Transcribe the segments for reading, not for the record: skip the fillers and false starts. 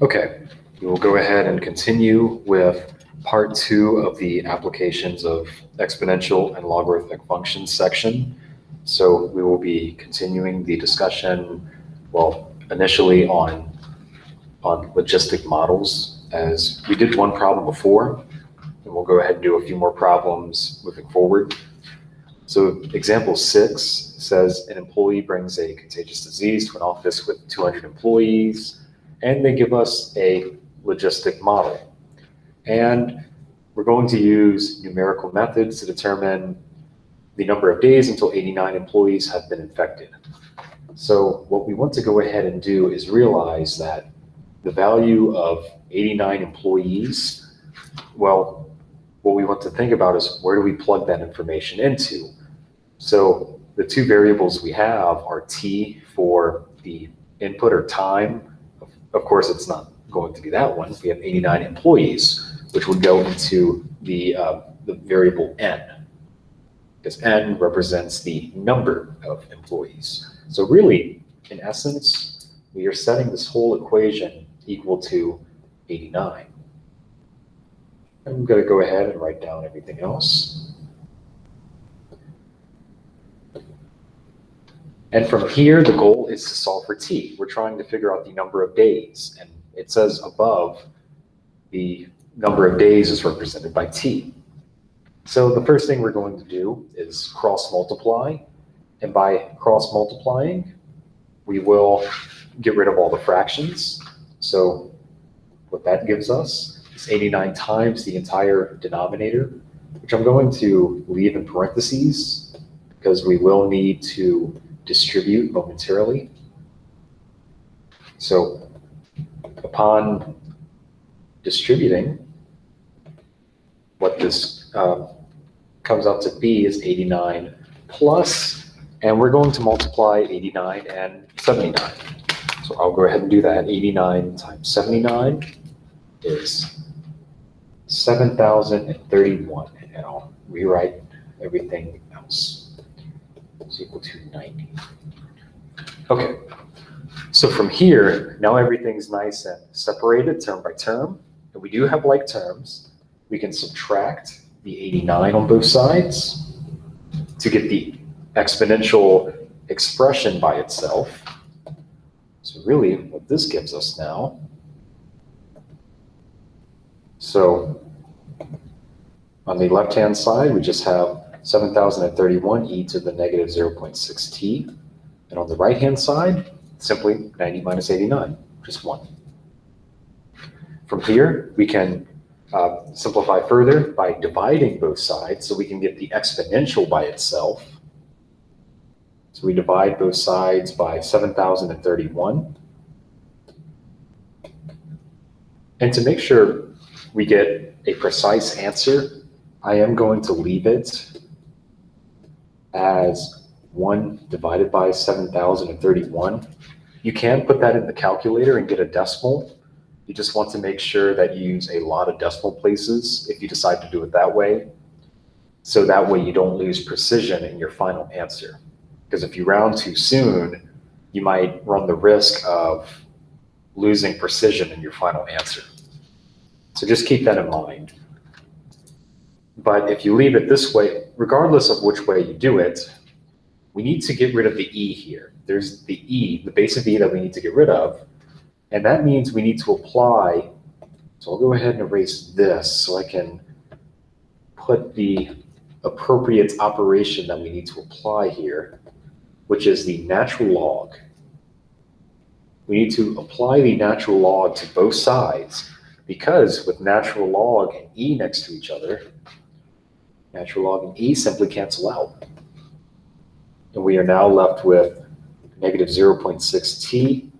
Okay, we will go ahead and continue with part 2 of the applications of exponential and logarithmic functions section. So we will be continuing the discussion, well, initially on logistic models, as we did one problem before, and we'll go ahead and do a few more problems moving forward. So example 6 says an employee brings a contagious disease to an office with 200 employees, and they give us a logistic model. And we're going to use numerical methods to determine the number of days until 89 employees have been infected. So what we want to go ahead and do is realize that the value of 89 employees, well, what we want to think about is where do we plug that information into? So the two variables we have are t for the input or time. Of course, it's not going to be that one. We have 89 employees, which would go into the variable n, because n represents the number of employees. So really, in essence, we are setting this whole equation equal to 89. I'm going to go ahead and write down everything else. And from here, the goal is to solve for t. We're trying to figure out the number of days. And it says above, the number of days is represented by t. So the first thing we're going to do is cross multiply. And by cross multiplying, we will get rid of all the fractions. So what that gives us is 89 times the entire denominator, which I'm going to leave in parentheses because we will need to distribute momentarily. So upon distributing, what this comes out to be is 89 plus, and we're going to multiply 89 and 79. So I'll go ahead and do that. 89 times 79 is 7,031, and I'll rewrite everything else. Is equal to 90. Okay, so from here, now everything's nice and separated term by term, and we do have like terms. We can subtract the 89 on both sides to get the exponential expression by itself. So really, what this gives us now, so on the left-hand side, we just have 7,031 e to the negative 0.6t. And on the right-hand side, simply 90 minus 89, just 1. From here, we can simplify further by dividing both sides so we can get the exponential by itself. So we divide both sides by 7,031. And to make sure we get a precise answer, I am going to leave it as 1 divided by 7,031. You can put that in the calculator and get a decimal. You just want to make sure that you use a lot of decimal places if you decide to do it that way. So that way you don't lose precision in your final answer. Because if you round too soon, you might run the risk of losing precision in your final answer. So just keep that in mind. But if you leave it this way, regardless of which way you do it, we need to get rid of the e here. There's the e, the base of e that we need to get rid of. And that means we need to apply. So I'll go ahead and erase this so I can put the appropriate operation that we need to apply here, which is the natural log. We need to apply the natural log to both sides because with natural log and e next to each other, natural log and e simply cancel out. And we are now left with negative 0.6t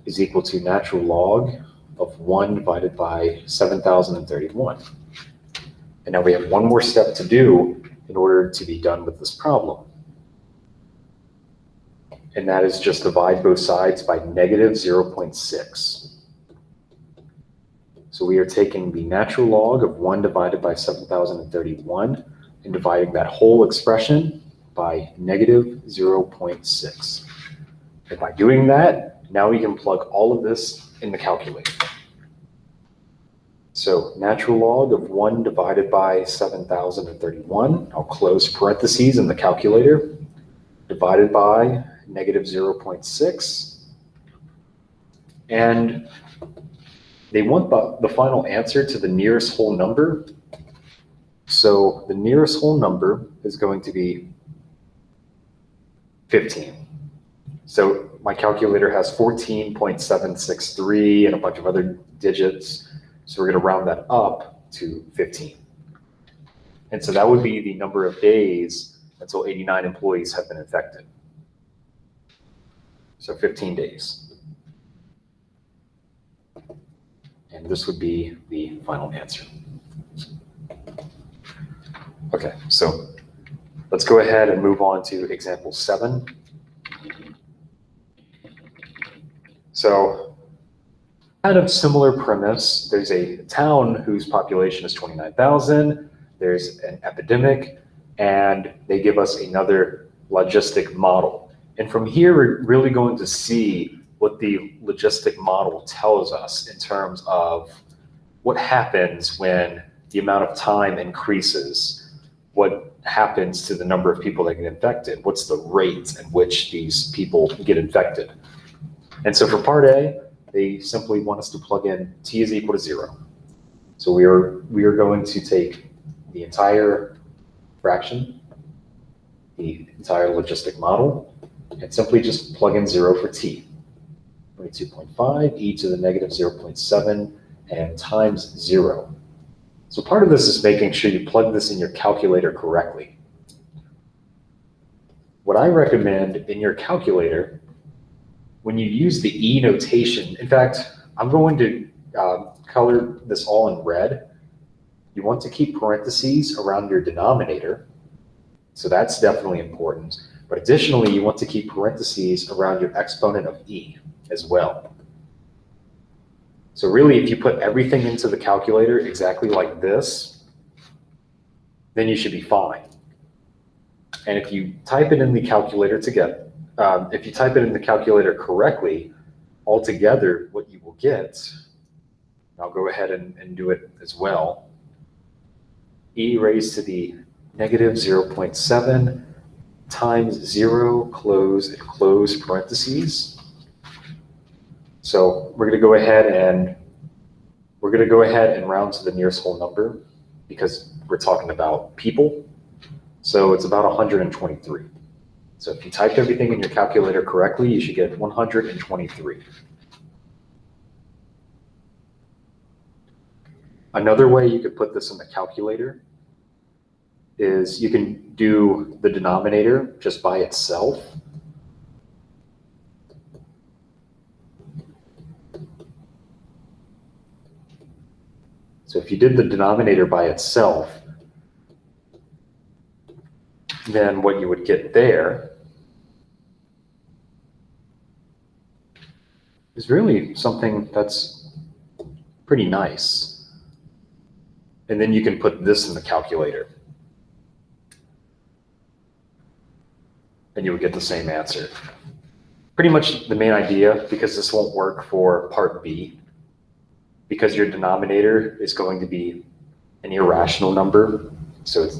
is equal to natural log of 1 divided by 7,031. And now we have one more step to do in order to be done with this problem. And that is just divide both sides by negative 0.6. So we are taking the natural log of 1 divided by 7,031 and dividing that whole expression by negative 0.6. And by doing that, Now we can plug all of this in the calculator. So natural log of 1 divided by 7,031, I'll close parentheses in the calculator, divided by negative 0.6. And they want the final answer to the nearest whole number. So the nearest whole number is going to be 15. So my calculator has 14.763 and a bunch of other digits. So we're going to round that up to 15. And so that would be the number of days until 89 employees have been infected. So 15 days. And this would be the final answer. Okay, so let's go ahead and move on to example 7. So kind of similar premise. There's a town whose population is 29,000. There's an epidemic, and they give us another logistic model. And from here, we're really going to see what the logistic model tells us in terms of what happens when the amount of time increases, what happens to the number of people that get infected, what's the rate at which these people get infected. And so for part A, they simply want us to plug in t is equal to 0. So we are going to take the entire fraction, the entire logistic model, and simply just plug in 0 for t. 22.5 e to the negative 0.7 and times 0. So part of this is making sure you plug this in your calculator correctly. What I recommend in your calculator, when you use the E notation, in fact, I'm going to color this all in red. You want to keep parentheses around your denominator. So that's definitely important. But additionally, you want to keep parentheses around your exponent of E as well. So really, if you put everything into the calculator exactly like this, then you should be fine. And if you type it in the calculator if you type it in the calculator correctly, altogether what you will get, I'll go ahead and do it as well, e raised to the negative 0.7 times 0, close and close parentheses. So we're going to go ahead and round to the nearest whole number because we're talking about people. So it's about 123. So if you typed everything in your calculator correctly, you should get 123. Another way you could put this in the calculator is you can do the denominator just by itself. So if you did the denominator by itself, then what you would get there is really something that's pretty nice. And then you can put this in the calculator. And you would get the same answer. Pretty much the main idea, because this won't work for part B, because your denominator is going to be an irrational number. So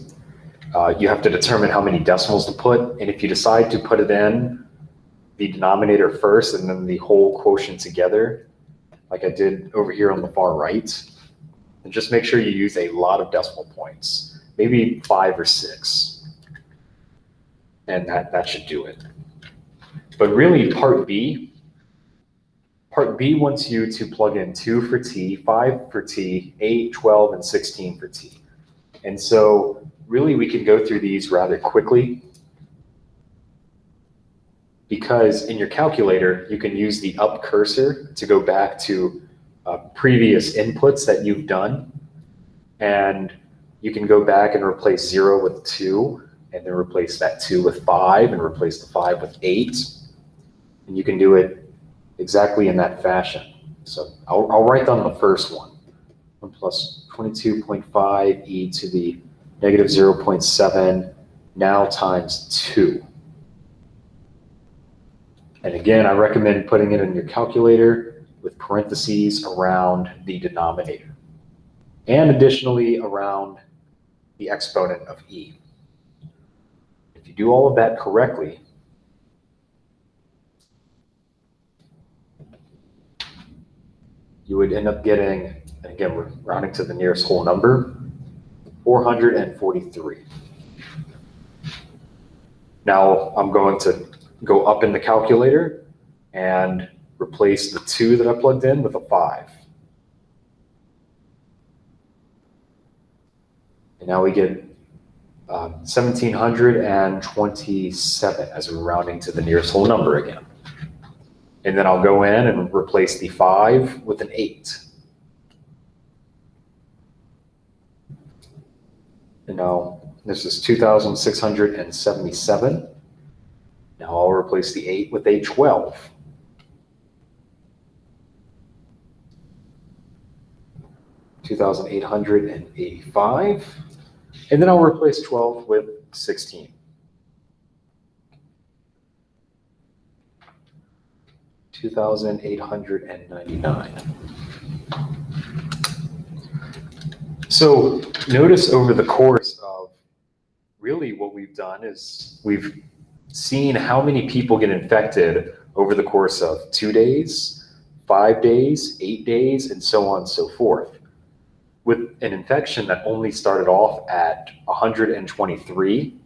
you have to determine how many decimals to put. And if you decide to put it in the denominator first and then the whole quotient together, like I did over here on the far right, and just make sure you use a lot of decimal points, maybe 5 or 6. And that should do it. But really part B wants you to plug in 2 for t, 5 for t, 8, 12, and 16 for t. And so really we can go through these rather quickly because in your calculator, you can use the up cursor to go back to previous inputs that you've done. And you can go back and replace 0 with 2, and then replace that 2 with 5, and replace the 5 with 8. And you can do it exactly in that fashion. So I'll write down the first one. 1 plus 22.5 e to the negative 0.7 now times 2. And again, I recommend putting it in your calculator with parentheses around the denominator, and additionally around the exponent of e. If you do all of that correctly, you would end up getting, and again, we're rounding to the nearest whole number, 443. Now I'm going to go up in the calculator and replace the 2 that I plugged in with a 5. And now we get 1,727 as we're rounding to the nearest whole number again. And then I'll go in and replace the 5 with an 8. And now this is 2,677. Now I'll replace the 8 with a 12. $2,885. And then I'll replace 12 with 16. $2,899. So notice over the course of really what we've done is we've seen how many people get infected over the course of 2 days, 5 days, 8 days, and so on and so forth. With an infection that only started off at 123,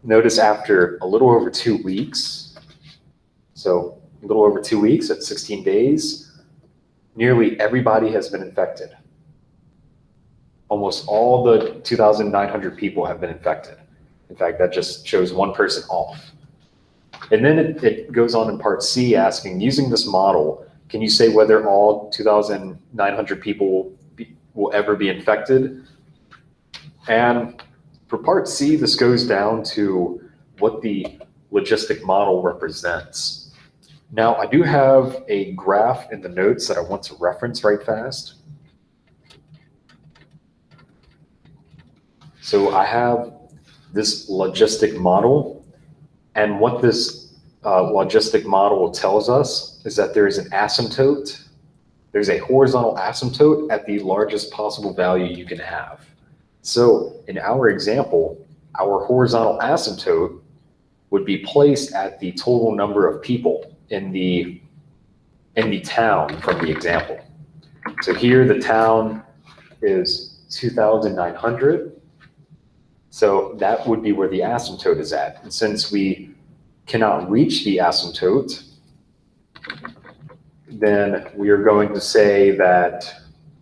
notice after a little over 2 weeks, so a little over 2 weeks at 16 days, nearly everybody has been infected. Almost all the 2,900 people have been infected. In fact, that just shows one person off. And then it goes on in part C asking, using this model, can you say whether all 2,900 people will ever be infected? And for part C, this goes down to what the logistic model represents. Now, I do have a graph in the notes that I want to reference right fast. So I have this logistic model, and what this logistic model tells us is that there is an asymptote. There's a horizontal asymptote at the largest possible value you can have. So in our example, our horizontal asymptote would be placed at the total number of people in the town from the example. So here the town is 2,900. So that would be where the asymptote is at. And since we cannot reach the asymptote, then we are going to say that,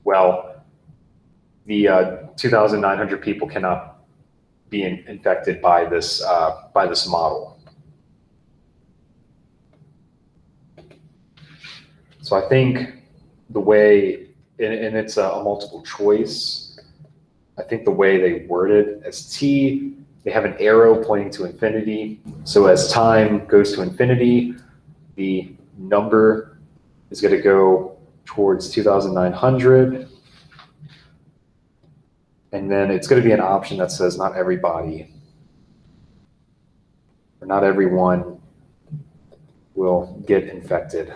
well, the 2,900 people cannot be infected by this model. So I think the way, and it's a multiple choice, I think the way they word it as t, they have an arrow pointing to infinity. So as time goes to infinity, the number is going to go towards 2,900. And then it's going to be an option that says not everybody, or not everyone will get infected.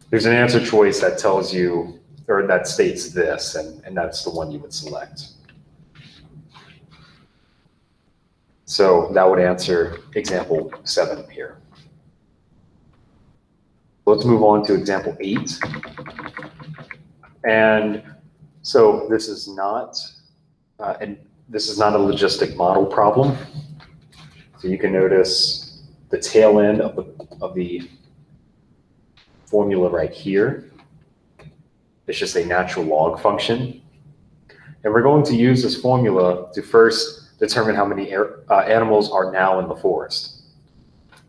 There's an answer choice that tells you, or that states this, and that's the one you would select. So that would answer example 7 here. Let's move on to example 8. And so this is not a logistic model problem. So you can notice the tail end of the formula right here. It's just a natural log function. And we're going to use this formula to first determine how many animals are now in the forest.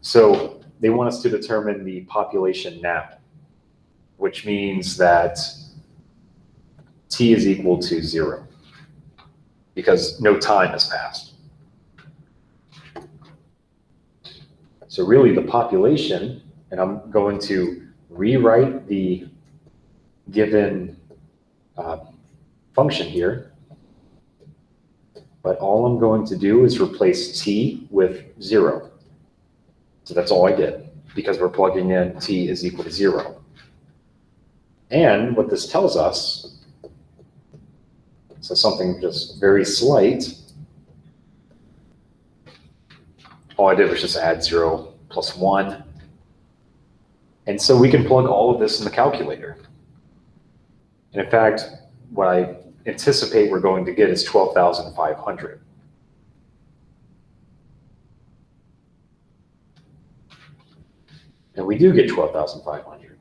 So they want us to determine the population now, which means that t is equal to 0 because no time has passed. So really the population, and I'm going to rewrite the given function here, but all I'm going to do is replace t with 0. So that's all I did, because we're plugging in t is equal to 0. And what this tells us, so something just very slight, all I did was just add 0 plus 1. And so we can plug all of this in the calculator. And in fact, what I anticipate we're going to get is 12,500. And we do get 12,500.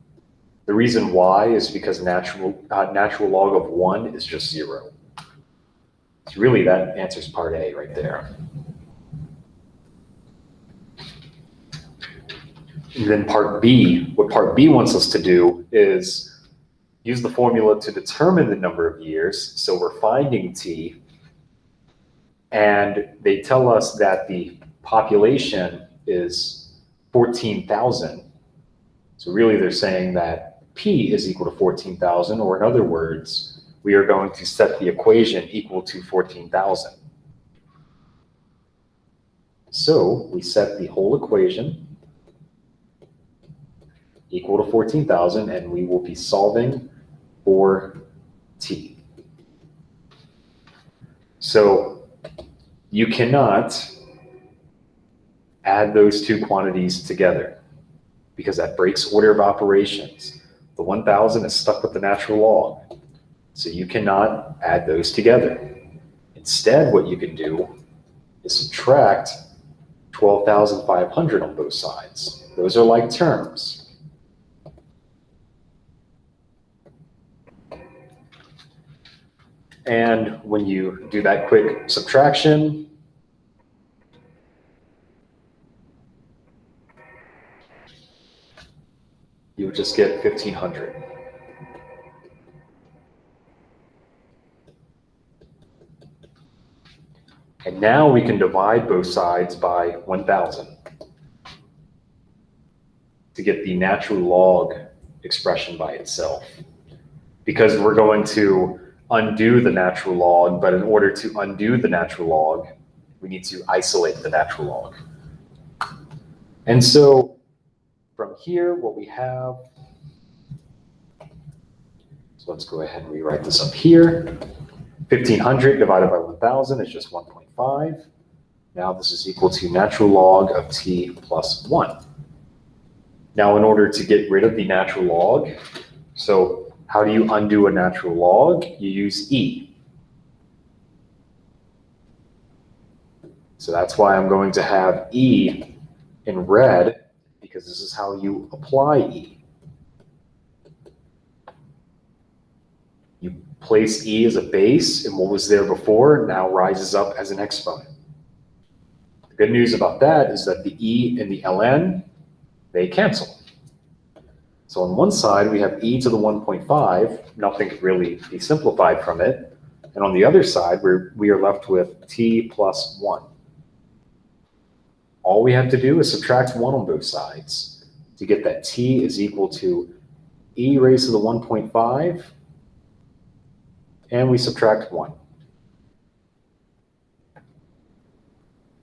The reason why is because natural log of 1 is just 0. So really that answers part A right there. And then part B, what part B wants us to do is use the formula to determine the number of years. So we're finding t, and they tell us that the population is 14,000. So really they're saying that P is equal to 14,000, or in other words, we are going to set the equation equal to 14,000. So we set the whole equation equal to 14,000, and we will be solving for t. So you cannot add those two quantities together, because that breaks order of operations. The 1,000 is stuck with the natural log, so you cannot add those together. Instead, what you can do is subtract 12,500 on both sides. Those are like terms. And when you do that quick subtraction, you would just get 1,500. And now we can divide both sides by 1,000 to get the natural log expression by itself. Because we're going to undo the natural log, but in order to undo the natural log, we need to isolate the natural log. And so from here, what we have, so let's go ahead and rewrite this up here. 1,500 divided by 1,000 is just 1.5. Now this is equal to natural log of t plus 1. Now in order to get rid of the natural log, so how do you undo a natural log? You use e. So that's why I'm going to have e in red, because this is how you apply e. You place e as a base, and what was there before now rises up as an exponent. The good news about that is that the e and the ln, they cancel. So on one side, we have e to the 1.5, nothing could really be simplified from it. And on the other side, we are left with t plus 1. All we have to do is subtract 1 on both sides to get that t is equal to e raised to the 1.5, and we subtract 1.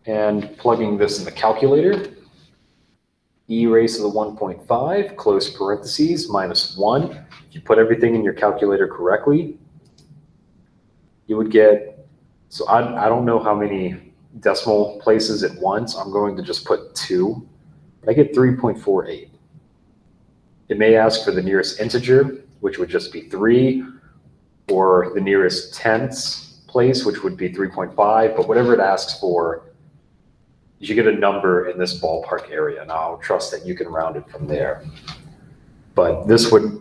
And plugging this in the calculator, e raised to the 1.5, close parentheses, minus 1. If you put everything in your calculator correctly, you would get, so I don't know how many decimal places at once. I'm going to just put 2. I get 3.48. It may ask for the nearest integer, which would just be 3, or the nearest tenths place, which would be 3.5, but whatever it asks for, you should get a number in this ballpark area, and I'll trust that you can round it from there. But this would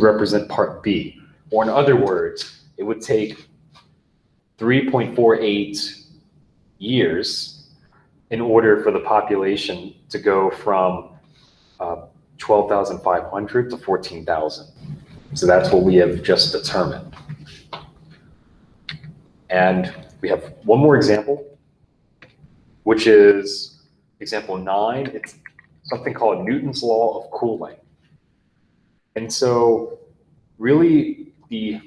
represent part B, or in other words, it would take 3.48 years in order for the population to go from 12,500 to 14,000. So that's what we have just determined. And we have one more example, which is example 9. It's something called Newton's law of cooling. And so really the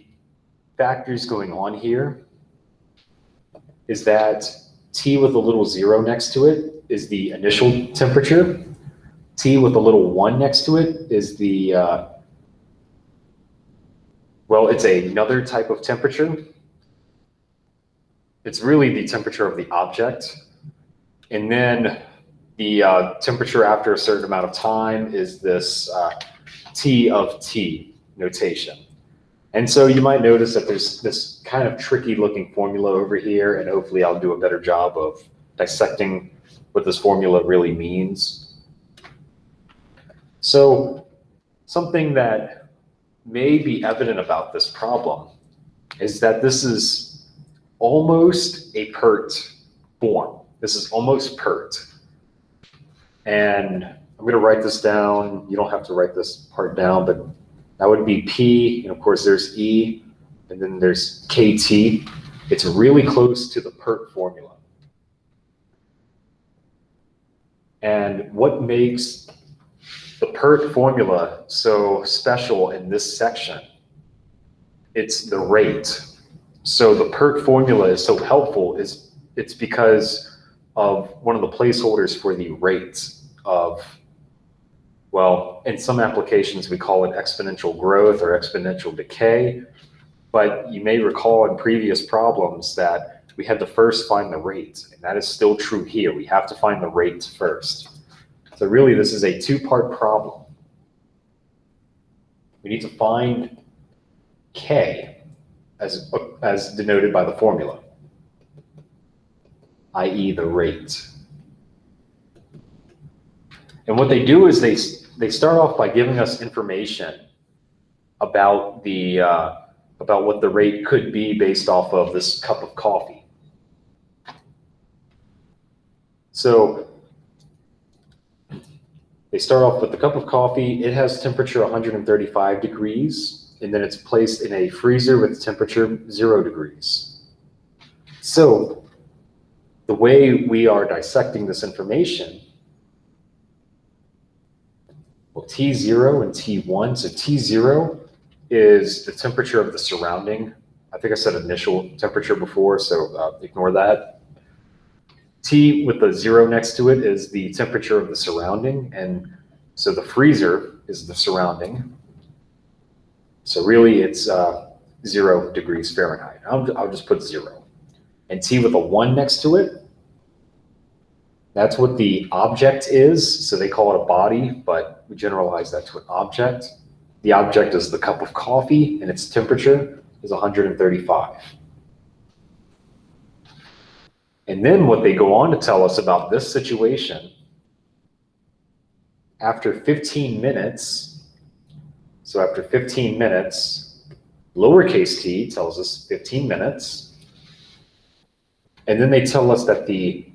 factors going on here is that t with a little 0 next to it is the initial temperature. T with a little 1 next to it is the, well, it's another type of temperature. It's really the temperature of the object. And then the temperature after a certain amount of time is this T of T notation. And so you might notice that there's this kind of tricky looking formula over here, and hopefully I'll do a better job of dissecting what this formula really means. So something that may be evident about this problem is that this is almost a PERT form. This is almost PERT. And I'm going to write this down. You don't have to write this part down, but that would be P, and of course there's E, and then there's KT. It's really close to the PERT formula. And what makes the PERT formula so special in this section? It's the rate. So the PERT formula is so helpful, it's because of one of the placeholders for the rate of, well, in some applications we call it exponential growth or exponential decay, but you may recall in previous problems that we had to first find the rate, and that is still true here. We have to find the rate first. So really this is a two-part problem. We need to find K as denoted by the formula, i.e. the rate. And what they do is they start off by giving us information about the about what the rate could be based off of this cup of coffee. So they start off with the cup of coffee. It has temperature 135 degrees, and then it's placed in a freezer with temperature 0 degrees. So the way we are dissecting this information, well, T0 and T1. So T0 is the temperature of the surrounding. I think I said initial temperature before, so ignore that. T with the 0 next to it is the temperature of the surrounding, and so the freezer is the surrounding. So really it's 0 degrees Fahrenheit. I'll just put 0. And T with a 1 next to it, that's what the object is. So they call it a body, but we generalize that to an object. The object is the cup of coffee, and its temperature is 135. And then what they go on to tell us about this situation, after 15 minutes, so after 15 minutes, lowercase t tells us 15 minutes, and then they tell us that the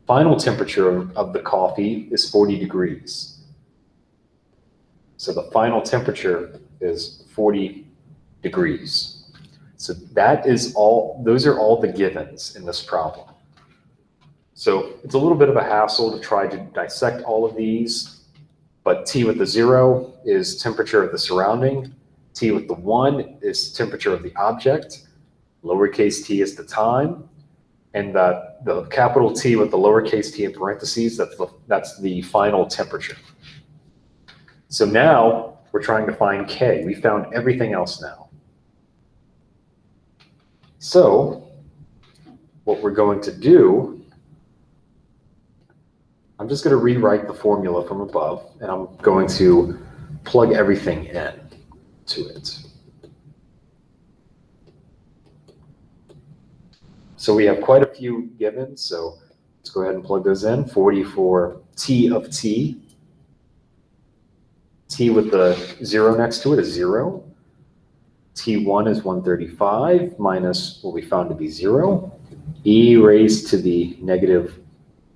final temperature of the coffee is 40 degrees. So the final temperature is 40 degrees. So that is all, those are all the givens in this problem. So it's a little bit of a hassle to try to dissect all of these, but T with the 0 is temperature of the surrounding. T with the 1 is temperature of the object. Lowercase t is the time. And the capital T with the lowercase t in parentheses, that's the final temperature. So now we're trying to find K. We found everything else now. So what we're going to do, I'm just going to rewrite the formula from above, and I'm going to plug everything in to it. So we have quite a few givens, so let's go ahead and plug those in. 40 for T of T. T with the 0 next to it is 0. T1 is 135 minus what we found to be 0. E raised to the negative,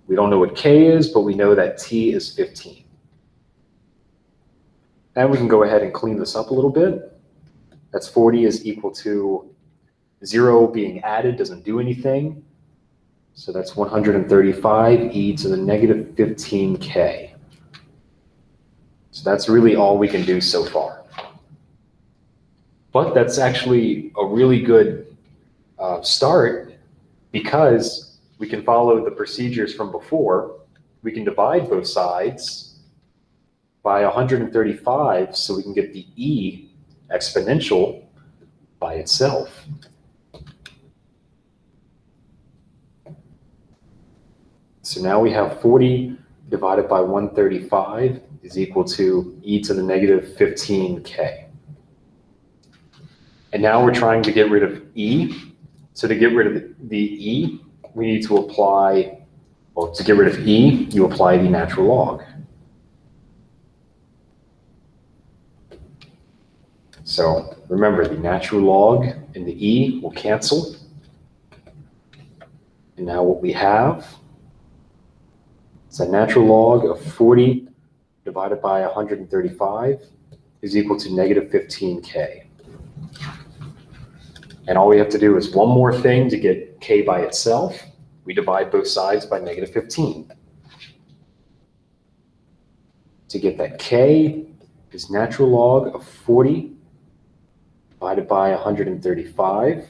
we don't know what K is, but we know that T is 15. And we can go ahead and clean this up a little bit. That's 40 is equal to 0 being added doesn't do anything. So that's 135 e to the negative 15k. So that's really all we can do so far. But that's actually a really good start, because we can follow the procedures from before we can divide both sides by 135 so we can get the e exponential by itself. So now we have 40 divided by 135 is equal to e to the negative 15k. And now we're trying to get rid of e. So to get rid of the e, we need to apply, well, to get rid of e, you apply the natural log. So remember, the natural log and the e will cancel. And now what we have is a natural log of 40 divided by 135 is equal to negative 15k. And all we have to do is one more thing to get k by itself. We divide both sides by negative 15. To get that k is natural log of 40 divided by 135.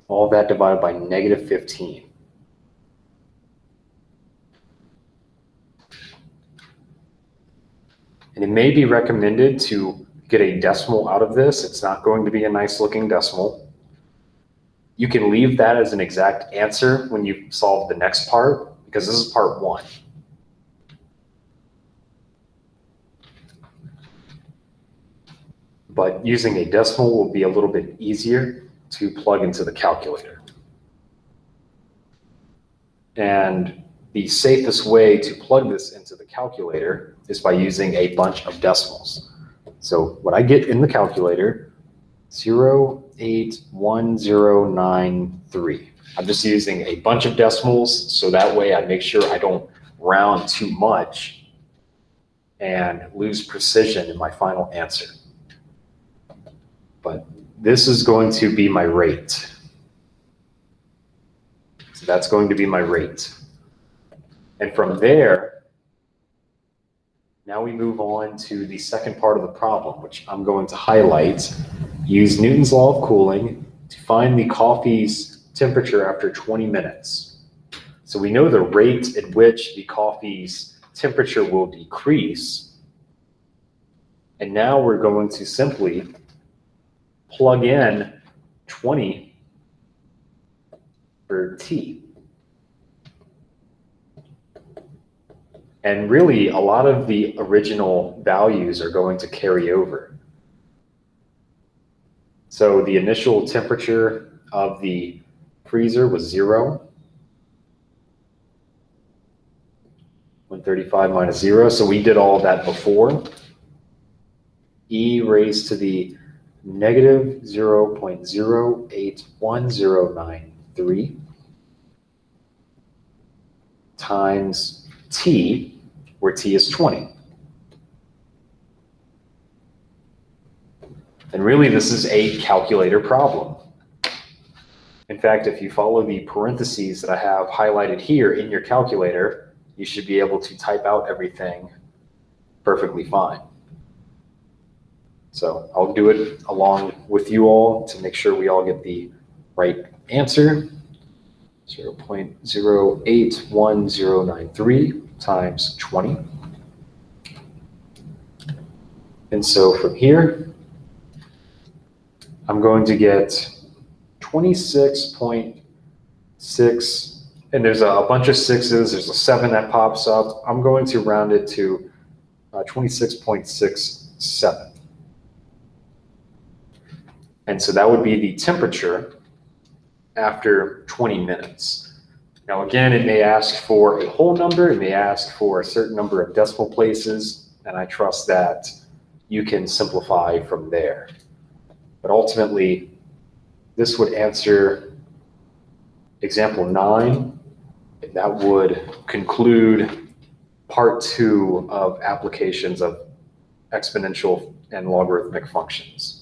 All that divided by negative 15. And it may be recommended to get a decimal out of this. It's not going to be a nice looking decimal. You can leave that as an exact answer when you solve the next part, because this is part 1. But using a decimal will be a little bit easier to plug into the calculator. And the safest way to plug this into the calculator is by using a bunch of decimals. So what I get in the calculator, 0.81093. I'm just using a bunch of decimals, so that way I make sure I don't round too much and lose precision in my final answer. But this is going to be my rate. So that's going to be my rate. And from there, now we move on to the second part of the problem, which I'm going to highlight. Use Newton's law of cooling to find the coffee's temperature after 20 minutes. So we know the rate at which the coffee's temperature will decrease. And now we're going to simply plug in 20 for t. And really, a lot of the original values are going to carry over. So the initial temperature of the freezer was 0. 135 minus 0. So we did all of that before. E raised to the negative 0.081093 times t, where t is 20. And really, this is a calculator problem. In fact, if you follow the parentheses that I have highlighted here in your calculator, you should be able to type out everything perfectly fine. So I'll do it along with you all to make sure we all get the right answer. 0.081093 times 20. And so from here, I'm going to get 26.6, and there's a bunch of sixes, there's a 7 that pops up. I'm going to round it to 26.67. And so that would be the temperature after 20 minutes. Now again, it may ask for a whole number, it may ask for a certain number of decimal places, and I trust that you can simplify from there. But ultimately, this would answer example 9. That would conclude part 2 of applications of exponential and logarithmic functions.